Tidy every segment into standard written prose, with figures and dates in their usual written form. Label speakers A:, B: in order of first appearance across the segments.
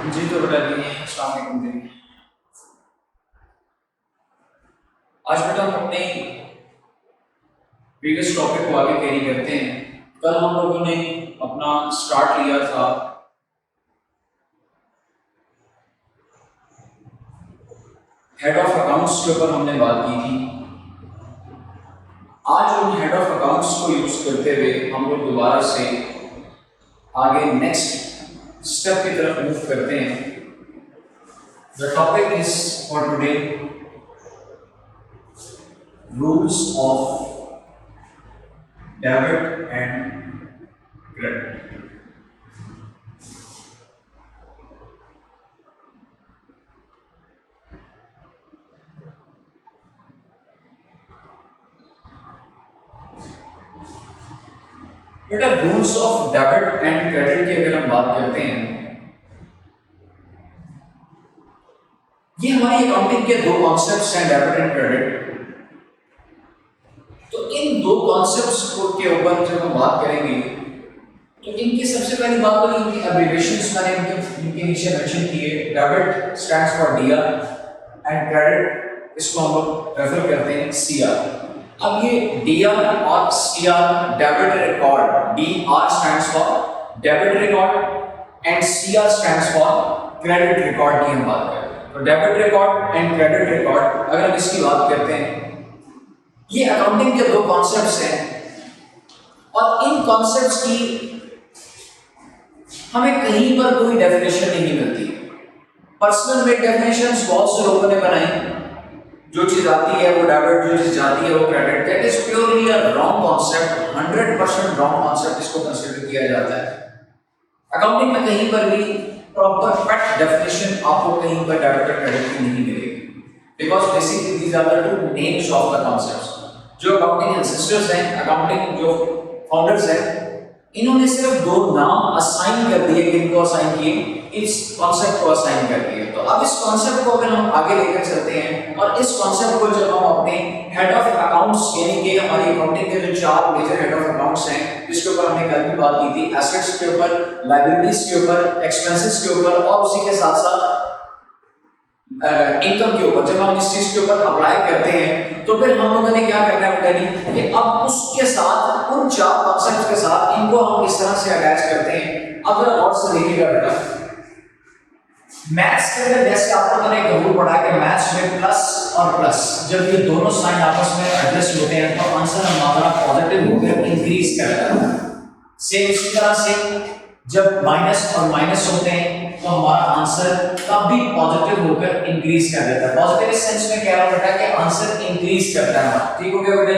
A: जी तो बेटा जी अस्सलाम वालेकुम जी। आज बेटा हम अपने प्रीवियस टॉपिक को आगे कैरी करते हैं। कल हम लोगों ने अपना स्टार्ट लिया था हेड ऑफ अकाउंट्स के ऊपर हमने बात की थी। आज उन हेड ऑफ अकाउंट्स को यूज करते हुए हम लोग दोबारा से आगे नेक्स्ट स्टेप की तरफ मूव करते हैं। The topic is for today rules of debit and credit. बेटा rules of debit and credit की अगर हम बात करते हैं, ये हमारी अकाउंटिंग के दो कॉन्सेप्ट्स हैं, डेबिट एंड क्रेडिट। तो इन दो कॉन्सेप्ट्स के ऊपर जब हम बात करेंगे तो इनकी सबसे पहली बात तो इनकी एब्रिविएशंस मैंने इनके नीचे मेंशन की है। Debit stands for D R and credit इसको हम लोग रेफर करते हैं सीआर। अब ये डीआर और CR debit record, DR stands for debit record and CR stands for credit record की हम बात करते हैं। तो debit record and credit record अगर हम इसकी बात करते हैं, ये अकाउंटिंग के दो कॉन्सेप्ट्स हैं और इन कॉन्सेप्ट्स की हमें कहीं पर कोई डेफिनेशन नहीं मिलती। पर्सनल मेड डेफिनेशंस बहुत से लोगों ने बनाई, जो चीज आती है वो डेबिट, जो चीज जाती है वो credit. That is purely a wrong concept, 100% wrong concept इसको कंसीडर किया जाता है। अकाउंटिंग में कहीं पर भी प्रॉपर फैक्ट डेफिनेशन आपको कहीं पर डेबिट और क्रेडिट की नहीं मिलेगी, because basically these are the two names of the concepts. जो अकाउंटिंग एंसेस्टर्स हैं, अकाउंटिंग जो फाउंडर्स हैं, इन्होंने सिर्फ दो नाम असाइन कर दिए, किनको असाइन किए, इस कॉन्सेप्ट को असाइन कर दिए। तो अब इस कॉन्सेप्ट को अगर हम आगे लेकर चलते हैं और इस कॉन्सेप्ट को जब हम अपने हेड ऑफ अकाउंट्स यानी कि हमारी अकाउंटिंग के जो चार मेजर हेड ऑफ अकाउंट्स हैं, जिसके ऊपर हमने कल भी बात की थी, एसेट्स के ऊपर, लायबिलिटीज के ऊपर, एक्सपेंसेस के ऊपर और उसी के साथ साथ इनकम के ऊपर, जब हम इस चीज के ऊपर अप्लाई करते हैं तो फिर हम लोगों ने क्या करना है बेटा कि अब उसके साथ उन चार कॉन्सेप्ट्स के साथ इनको हम किस तरह से अटैच करते हैं। अब जरा और से देखिएगा बेटा, मैथ्स के अंदर जैसे आपको मैंने एक रूल पढ़ा कि मैथ्स में प्लस और प्लस जब ये दोनों साइन आपस में एडजस्ट होते हैं तो आंसर हमारा पॉजिटिव होकर इंक्रीज करता है। सेम इसी तरह से जब माइनस और माइनस होते हैं तो हमारा आंसर तब भी पॉजिटिव होकर इंक्रीज कर देता है। पॉजिटिव इस सेंस में कह रहा हूं बेटा कि आंसर इंक्रीज करता है हमारा। ठीक हो गया बेटा,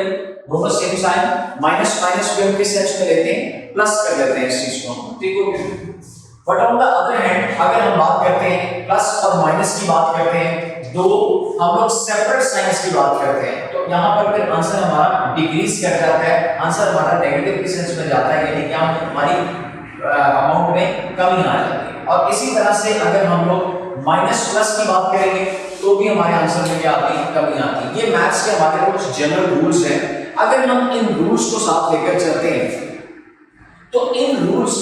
A: दोनों सेम साइन, माइनस माइनस को हम किस सेंस में लेते हैं, प्लस कर लेते हैं इस चीज को। ठीक हो गया। But on the other hand अगर हम बात करते हैं प्लस और माइनस की बात करते हैं, दो हम लोग सेपरेट साइंस की बात करते हैं, तो यहाँ पर फिर आंसर हमारा डिक्रीज कर जाता है, आंसर हमारा नेगेटिव के सेंस में जाता है, यानी कि हमारी अमाउंट में कमी आ जाती है। और इसी तरह से अगर हम लोग माइनस प्लस की बात करेंगे तो भी हमारे आंसर में क्या आती है, कमी आती है। ये मैथ्स के हमारे कुछ जनरल रूल्स हैं। अगर हम इन रूल्स को साथ लेकर चलते हैं तो इन रूल्स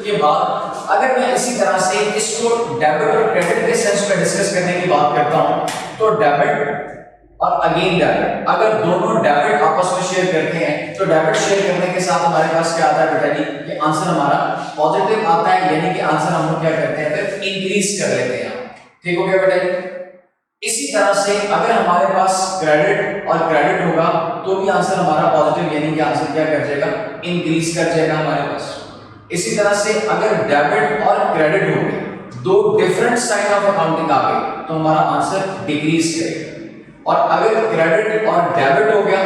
A: के बाद अगर मैं इसी तरह से इसको डेबिट और क्रेडिट के सेंस में डिस्कस करने की बात करता हूं, तो डेबिट और अगेन डेबिट, अगर दोनों डेबिट आपस में शेयर करते हैं तो डेबिट शेयर करने के साथ हमारे पास क्या आता है बेटा जी, कि आंसर हमारा पॉजिटिव आता है, यानी कि आंसर हम लोग क्या करते हैं फिर इंक्रीज कर लेते हैं। ठीक हो गया बेटा जी। इसी तरह से अगर हमारे पास क्रेडिट और क्रेडिट होगा तो भी आंसर हमारा पॉजिटिव, यानी कि आंसर क्या कर जाएगा, इंक्रीज कर जाएगा हमारे पास। इसी तरह से अगर डेबिट और क्रेडिट हो गए, दो डिफरेंट साइड ऑफ अकाउंटिंग आ गई, तो हमारा आंसर डिक्रीज करेगा। और अगर क्रेडिट और डेबिट हो गया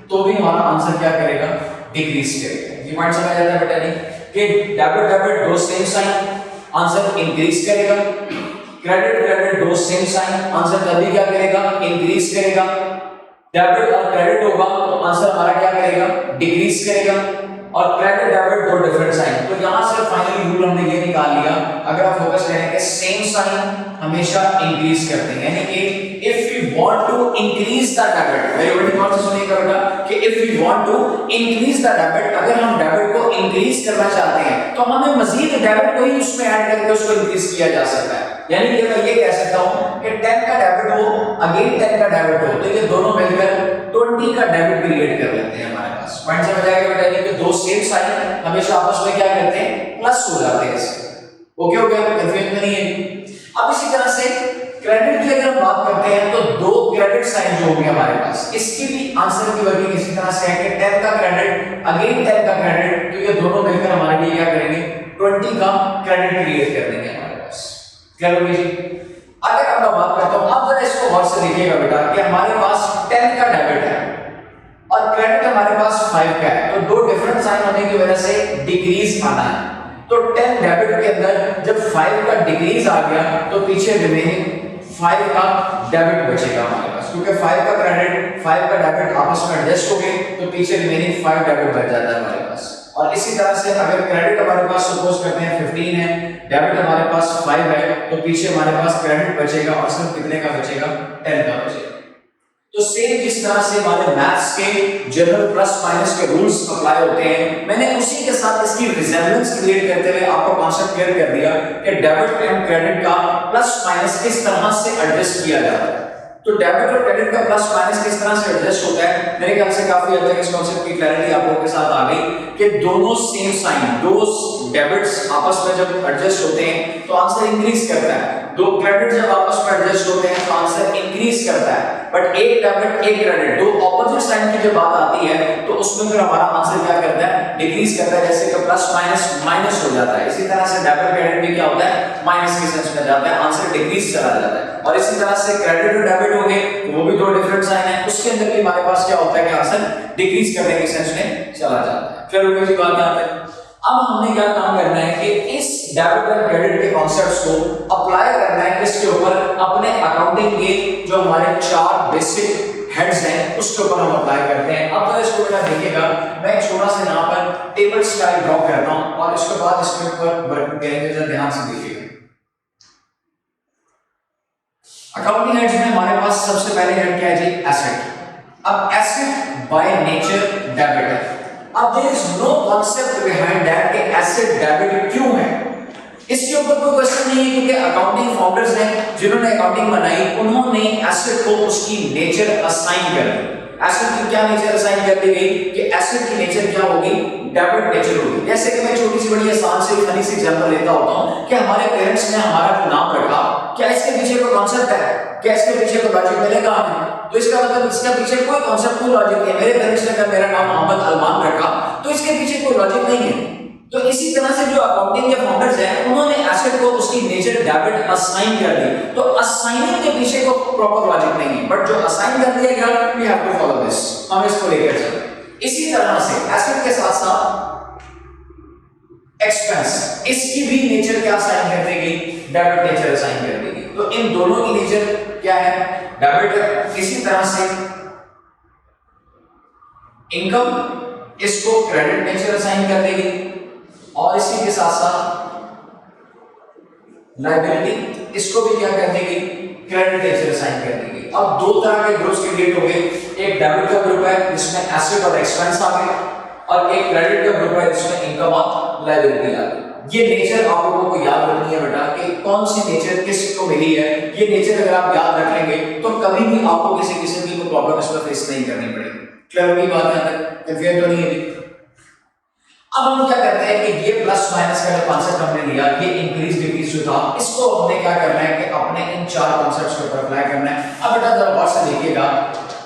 A: तो भी हमारा आंसर क्या करेगा, डिक्रीज करेगा। ये पॉइंट समझ आता है बेटा जी कि डेबिट डेबिट दो सेम साइन, आंसर इंक्रीज करेगा। क्रेडिट क्रेडिट दो सेम साइन, आंसर तभी क्या करेगा, इंक्रीज करेगा। डेबिट और क्रेडिट होगा तो आंसर हमारा क्या करेगा, डिक्रीज करेगा। और क्रेडिट डेबिट दो डिफरेंट साइन, तो यहां से फाइनली रूल हमने ये निकाल लिया, अगर आप फोकस करें कि सेम साइन हमेशा इंक्रीज करते हैं, यानी कि if we want to increase the debit, very बड़ी बात सुनिएगा बेटा कि if we want to increase the debit, अगर हम डेबिट को इंक्रीज करना चाहते हैं तो हमें मजीद डेबिट को ही उसमें ऐड करके उसको इंक्रीज किया जा सकता है। यानी कि मैं ये कह सकता हूं कि 10 का डेबिट हो अगेन 10 का डेबिट हो तो ये दोनों मिलकर 20 का डेबिट क्रिएट कर लेते हैं हमारे पास। पॉइंट समझ आएगा बेटा, यानी कि दो सेम साइन हमेशा आपस में क्या करते हैं, प्लस हो जाते हैं इसके। ओके हो गया, कंफ्यूजन नहीं है। अब इसी तरह से क्रेडिट की अगर हम बात करते हैं तो दो क्रेडिट साइन जो होंगे हमारे पास, इसकी भी आंसर की वर्किंग इसी तरह से है कि 10 का क्रेडिट अगेन 10 का क्रेडिट, तो ये दोनों मिलकर हमारे लिए क्या करेंगे, 20 का क्रेडिट क्रिएट कर देंगे हमारे पास। क्लियर हो गई जी? अगर अब मैं बात करता हूं, अब जरा इसको गौर से देखिएगा बेटा कि हमारे पास 10 का डेबिट है और क्रेडिट हमारे पास 5 का है, तो दो डिफरेंट साइन होने की वजह से डिक्रीज आना है। तो 10 डेबिट के अंदर जब 5 का डिक्रीज आ गया तो पीछे रिमेनिंग 5 का डेबिट बचेगा हमारे पास, क्योंकि 5 का क्रेडिट 5 का डेबिट आपस में एडजस्ट हो गए तो पीछे रिमेनिंग 5 डेबिट बच जाता है हमारे पास। और इसी तरह से अगर क्रेडिट हमारे पास सपोज करते हैं 15 है, डेबिट हमारे पास 5 है, तो पीछे हमारे पास क्रेडिट बचेगा और सिर्फ कितने का बचेगा, 10 का बचेगा। तो सेम जिस तरह से हमारे मैथ्स के जनरल प्लस माइनस के रूल्स अप्लाई होते हैं, मैंने उसी के साथ इसकी रिजेम्बलेंस क्रिएट करते हुए आपको कॉन्सेप्ट क्लियर कर दिया कि डेबिट एंड क्रेडिट का प्लस माइनस किस तरह से एडजस्ट किया जाता है। तो डेबिट और क्रेडिट का प्लस माइनस किस तरह से एडजस्ट होता है, मेरे ख्याल से काफी हद तक इस कॉन्सेप्ट की क्लैरिटी आप लोगों के साथ आ गई कि दोनों सेम साइन, दो डेबिट्स आपस में जब एडजस्ट होते हैं तो आंसर इंक्रीज करता है, दो क्रेडिट जब आपस में एडजस्ट होते हैं तो आंसर इंक्रीज करता है। बट एक डेबिट एक क्रेडिट, दो ऑपोजिट साइन की जब बात आती है तो उसमें फिर हमारा आंसर क्या करता है, डिक्रीज करता है, जैसे कि प्लस माइनस माइनस हो जाता है। इसी तरह से डेबिट क्रेडिट भी क्या होता है, माइनस के सेंस में जाता है, आंसर डिक्रीज चला जाता है। और इसी तरह से क्रेडिट और डेबिट हो गए, वो भी दो डिफरेंट साइन है, उसके अंदर भी हमारे पास क्या होता है कि आंसर डिक्रीज करने के सेंस में चला जाता है। फिर वो जी बात यहाँ पे अब हमने क्या काम करना है कि इस डेबिट और क्रेडिट के कॉन्सेप्ट्स को अप्लाई करना है किसके ऊपर, अपने अकाउंटिंग के जो हमारे 4 बेसिक हेड्स हैं उसके ऊपर हम अप्लाई करते हैं। अब तो इसको बेटा देखिएगा, मैं एक छोटा सा यहाँ पर टेबल स्टाइल ड्रॉ कर रहा हूँ और इसके बाद इसके ऊपर वर्क करेंगे, जरा ध्यान से देखिएगा। अकाउंटिंग हेड्स में हमारे पास सबसे पहले हेड क्या है जी, एसेट। अब एसेट बाय नेचर डेबिट है। अब there is no concept behind that कि एसेट डेबिट क्यों है, इसके ऊपर कोई क्वेश्चन नहीं है, क्योंकि अकाउंटिंग फाउंडर्स हैं जिन्होंने अकाउंटिंग बनाई, उन्होंने एसेट को उसकी नेचर असाइन कर दी। एसेट की क्या नेचर असाइन कर दी गई कि एसेट की नेचर क्या होगी, डेबिट नेचर होगी। जैसे कि मैं छोटी सी बड़ी आसान से फनी सी एग्जांपल लेता होता हूं कि हमारे पेरेंट्स ने हमारा नाम रखा, क्या इसके पीछे कोई कॉन्सेप्ट है, क्या इसके पीछे कोई लॉजिक मिलेगा हमें, तो इसका मतलब इसके पीछे कोई कॉन्सेप्ट, कोई लॉजिक नहीं है। मेरे पेरेंट्स ने अगर मेरा नाम मोहम्मद अरमान रखा तो इसके पीछे कोई लॉजिक नहीं है। तो इसी तरह से जो अकाउंटिंग के फाउंडर्स हैं उन्होंने एसेट को उसकी नेचर डेबिट असाइन कर दी, तो असाइनिंग के पीछे को प्रॉपर लॉजिक नहीं है, बट जो असाइन कर दिया गया we have to follow this, हम इसको लेकर चलें। इसी तरह से एसेट के साथ साथ एक्सपेंस, इसकी भी नेचर क्या असाइन कर दी गई, डेबिट नेचर असाइन कर दी गई। तो इन दोनों की नेचर क्या है, डेबिट है। इसी तरह से इनकम, इसको क्रेडिट नेचर असाइन कर देगी और इसी के साथ साथ लायबिलिटी, इसको भी क्या कर देगी, क्रेडिट नेचर असाइन कर देगी। अब दो तरह के ग्रुप्स क्रिएट हो गए, एक डेबिट का ग्रुप है जिसमें एसेट और एक्सपेंस आ गए, और एक क्रेडिट का ग्रुप है जिसमें इनकम और लायबिलिटी आ गई। ये नेचर आप लोगों को याद रखनी है बेटा कि कौन सी नेचर किसको मिली है। ये नेचर अगर आप याद रख लेंगे तो कभी भी आपको किसी किस्म की कोई प्रॉब्लम इसमें फेस नहीं करनी पड़ेगी। क्लियर होगी बात, यहां तक कंफ्यूजन तो नहीं है। अब हम क्या करते हैं कि ये प्लस माइनस का जो कॉन्सेप्ट हमने लिया, ये इंक्रीज डिक्रीज जो था, इसको हमने क्या करना है कि अपने इन 4 कॉन्सेप्ट्स के ऊपर अप्लाई करना है। अब बेटा जरा गौर से देखिएगा,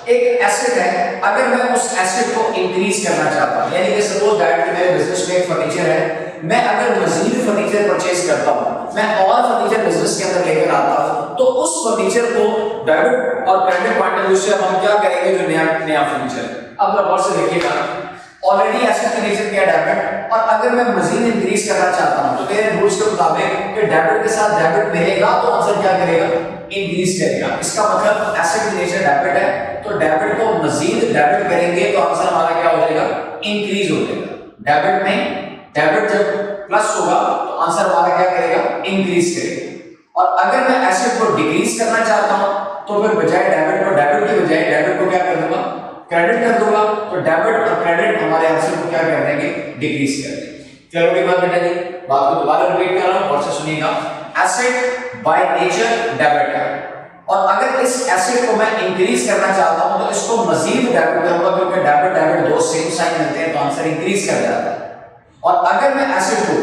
A: एक एसेट है, अगर मैं उस एसेट को इंक्रीज करना चाहता हूं, यानी कि सपोज दैट कि मेरे बिजनेस में एक फर्नीचर है, मैं अगर मजीद फर्नीचर परचेज करता हूं, मैं और फर्नीचर बिजनेस के अंदर लेकर आता हूं, तो उस फर्नीचर को डेबिट और क्रेडिट पॉइंट ऑफ व्यू से हम क्या करेंगे, जो नया फर्नीचर है। अब जरा गौर से देखिएगा, ऑलरेडी एसेट का नेचर क्या डेबिट, और अगर मैं मजीद इंक्रीज करना चाहता हूं तो मेरे रूल्स के मुताबिक कि डेबिट के साथ डेबिट मिलेगा तो आंसर क्या करेगा, इंक्रीज करेगा। इसका मतलब एसेट का नेचर डेबिट है, तो डेबिट को मजीद डेबिट करेंगे तो आंसर हमारा क्या हो जाएगा, इंक्रीज हो जाएगा। डेबिट में डेबिट जब प्लस होगा तो आंसर हमारा क्या करेगा, इंक्रीज करेगा। और अगर मैं एसेट को डिक्रीज करना चाहता हूं तो फिर बजाय डेबिट को डेबिट की बजाय डेबिट को क्या कर दूंगा, क्रेडिट कर दूंगा। तो डेबिट और क्रेडिट हमारे आंसर को क्या कर देंगे, डिक्रीज कर देंगे। चलो की बात बेटा जी, बात को दोबारा रिपीट कर रहा हूं और से सुनिएगा। एसेट बाय नेचर डेबिट है, और अगर इस एसेट को मैं इंक्रीज करना चाहता हूं तो इसको मजीद डेबिट करूंगा, क्योंकि डेबिट डेबिट दो सेम साइन मिलते हैं तो आंसर इंक्रीज कर जाता है। और अगर मैं एसेट को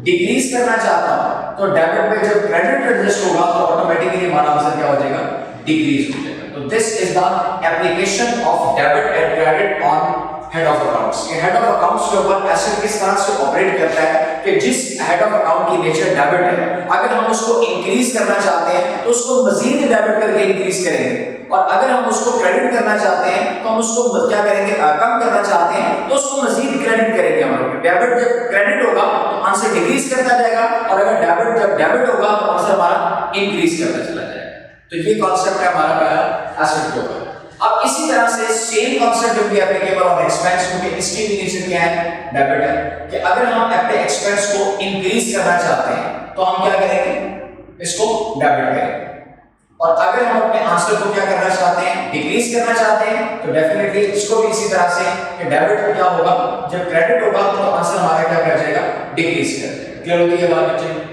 A: डिक्रीज करना चाहता हूं तो डेबिट पे जब क्रेडिट एडजस्ट होगा तो ऑटोमेटिकली हमारा आंसर क्या हो जाएगा, डिक्रीज हो जाएगा। तो this is the application of debit and credit on head of accounts. ये हेड ऑफ अकाउंट्स के ऊपर एसेट किस तरह से ऑपरेट करता है कि जिस हेड ऑफ अकाउंट की नेचर डेबिट है, अगर हम उसको इंक्रीज करना चाहते हैं तो उसको मजीद डेबिट करके इंक्रीज करेंगे, और अगर हम उसको क्रेडिट करना चाहते हैं तो हम उसको क्या करेंगे, कम करना चाहते हैं तो उसको मजीद क्रेडिट करेंगे। हम लोग डेबिट जब क्रेडिट होगा तो आंसर डिक्रीज करता जाएगा, और अगर डेबिट जब डेबिट होगा तो आंसर हमारा इंक्रीज करता चला जाएगा। तो ये कॉन्सेप्ट है हमारा पहला एसेट के ऊपर। अब इसी तरह से सेम कॉन्सेप्ट जो भी एप्लीकेबल ऑन एक्सपेंस, क्योंकि इसकी भी नेचर क्या है, डेबिट है, कि अगर हम अपने एक्सपेंस को इंक्रीज करना चाहते हैं तो हम क्या करेंगे, इसको डेबिट करेंगे। और अगर हम अपने आंसर को क्या करना चाहते हैं, डिक्रीज करना चाहते हैं, तो डेफिनेटली इसको भी इसी तरह से कि डेबिट को क्या होगा, जब क्रेडिट होगा तो आंसर हमारा क्या कर जाएगा, डिक्रीज कर जाएगा। क्लियर होती है बात बच्चे?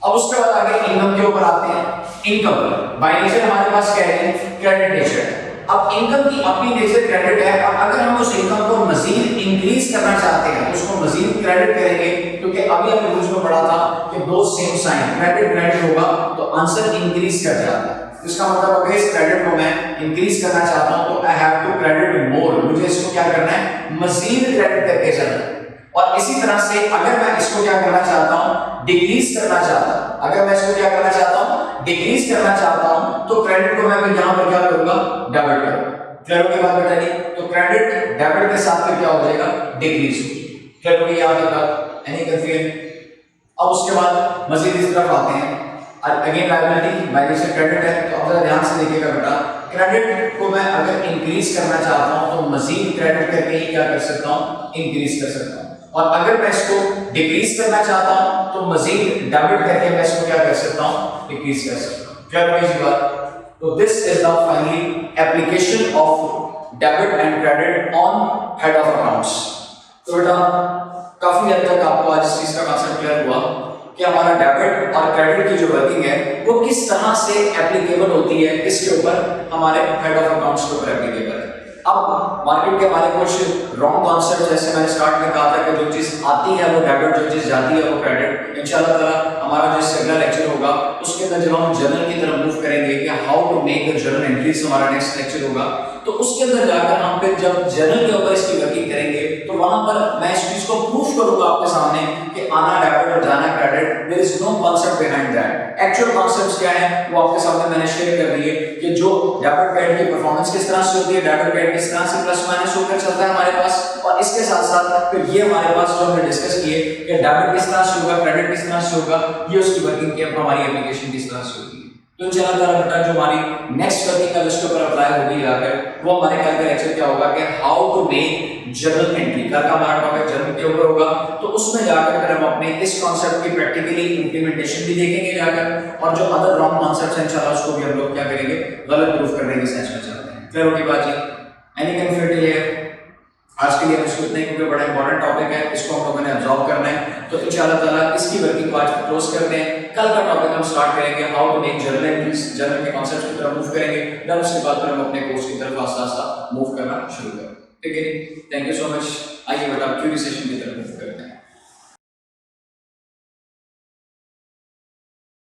A: अब उसके बाद आगे इनकम के ऊपर आते हैं। इनकम बाय नेचर हमारे पास क्या है, क्रेडिट नेचर है। अब इनकम की अपनी नेचर क्रेडिट है, और अगर हम उस इनकम को मजीद इंक्रीज करना चाहते हैं तो उसको मजीद क्रेडिट करेंगे, क्योंकि अभी हमने रूल्स में पढ़ा था कि दो सेम साइन क्रेडिट क्रेडिट होगा तो आंसर इंक्रीज कर जाता है। इसका मतलब अगर इस क्रेडिट को मैं इंक्रीज करना चाहता हूं तो आई हैव टू क्रेडिट मोर, मुझे इसको क्या करना है, मजीद क्रेडिट करके चलना है। और इसी तरह से अगर मैं इसको क्या करना चाहता हूं, डिक्रीज करना चाहता हूं, अगर मैं इसको क्या करना चाहता हूं, डिक्रीज करना चाहता हूं, तो क्रेडिट को मैं भी यहां पर क्या करूंगा, डेबिट करूंगा। क्लियर हो गई बात बेटा जी? तो क्रेडिट डेबिट के साथ में क्या हो जाएगा, डिक्रीज हो जाएगा। क्लियर हो गई यहां तक बात? Any confusion? अब उसके बाद मजीद इस तरफ आते हैं। Again liability by nature credit है, तो अब जरा ध्यान से देखिएगा बेटा, क्रेडिट को मैं अगर इंक्रीज करना चाहता हूं तो मजीद क्रेडिट करके ही क्या कर सकता हूं, इंक्रीज कर सकता हूं। और अगर मैं इसको डिक्रीज करना चाहता हूं तो मजीद डेबिट करके मैं इसको क्या कर सकता हूं, डिक्रीज कर सकता हूं। क्लियर हो गई बात? तो this is the finally application of debit and credit on head of accounts. तो बेटा काफी हद तक आपको आज इस चीज का कांसेप्ट क्लियर हुआ कि हमारा डेबिट और क्रेडिट की जो वर्किंग है वो किस तरह से एप्लीकेबल होती है, किसके ऊपर, हमारे हेड ऑफ अकाउंट्स के ऊपर एप्लीकेबल है। अब मार्केट के हमारे कुछ रॉन्ग कॉन्सेप्ट, जैसे मैंने स्टार्ट में कहा था कि जो चीज आती है वो डेबिट, जो चीज जाती है वो क्रेडिट। इंशाल्लाह ताला हमारा जो अगला लेक्चर होगा उसके अंदर जब हम जर्नल की तरफ मूव करेंगे कि how to make the journal entries, हमारा नेक्स्ट लेक्चर होगा, तो उसके अंदर जाकर हम फिर जब जर्नल के ऊपर इसकी वर्किंग करेंगे तो वहां पर मैं इस चीज को प्रूफ करूंगा आपके सामने कि आना डेबिट और जाना credit, there is no concept behind that. Actual concepts क्या है वो आपके सामने मैंने शेयर कर दिए कि जो डेबिट क्रेडिट की परफॉर्मेंस किस तरह से होती है, डेबिट क्रेडिट किस तरह से प्लस माइनस होकर चलता है हमारे पास, और इसके साथ साथ फिर ये हमारे पास जो हमने डिस्कस किए कि डेबिट किस तरह से होगा, क्रेडिट किस तरह से होगा, ये उसकी वर्किंग की हमारी एप्लीकेशन किस तरह से होगी। तो इंशाल्लाह ताला बेटा जो हमारी नेक्स्ट वर्किंग का इसके ऊपर अप्लाई होगी आकर, वो हमारे कल का लेक्चर क्या होगा कि how to make journal entry. कल का हमारा टॉपिक जर्नल के ऊपर होगा, तो उसमें जाकर फिर हम अपने इस कॉन्सेप्ट की प्रैक्टिकली इंप्लीमेंटेशन भी देखेंगे जाकर, और जो अदर रॉन्ग कॉन्सेप्ट्स हैं इंशाल्लाह उसको भी हम लोग क्या करेंगे, गलत प्रूफ करने की सेंस में चलते हैं। क्लियर होगी बात जी? एनी कंफ्यूजन है? आज के लिए हम इसको इतना, क्योंकि बड़ा इंपॉर्टेंट टॉपिक है, इसको हम लोगों ने ऑब्जर्व करना है। तो इंशाल्लाह ताला इसकी वर्किंग को आज क्लोज करते हैं। कल का टॉपिक हम स्टार्ट करेंगे how to make journal entries, journal के कॉन्सेप्ट्स की तरफ मूव करेंगे, देन उसके बाद फिर हम अपने कोर्स की तरफ आस्ते-आस्ते मूव करना शुरू करेंगे। ठीक है, थैंक यू सो मच। आइए बेटा क्यूरी सेशन की तरफ मूव करते हैं।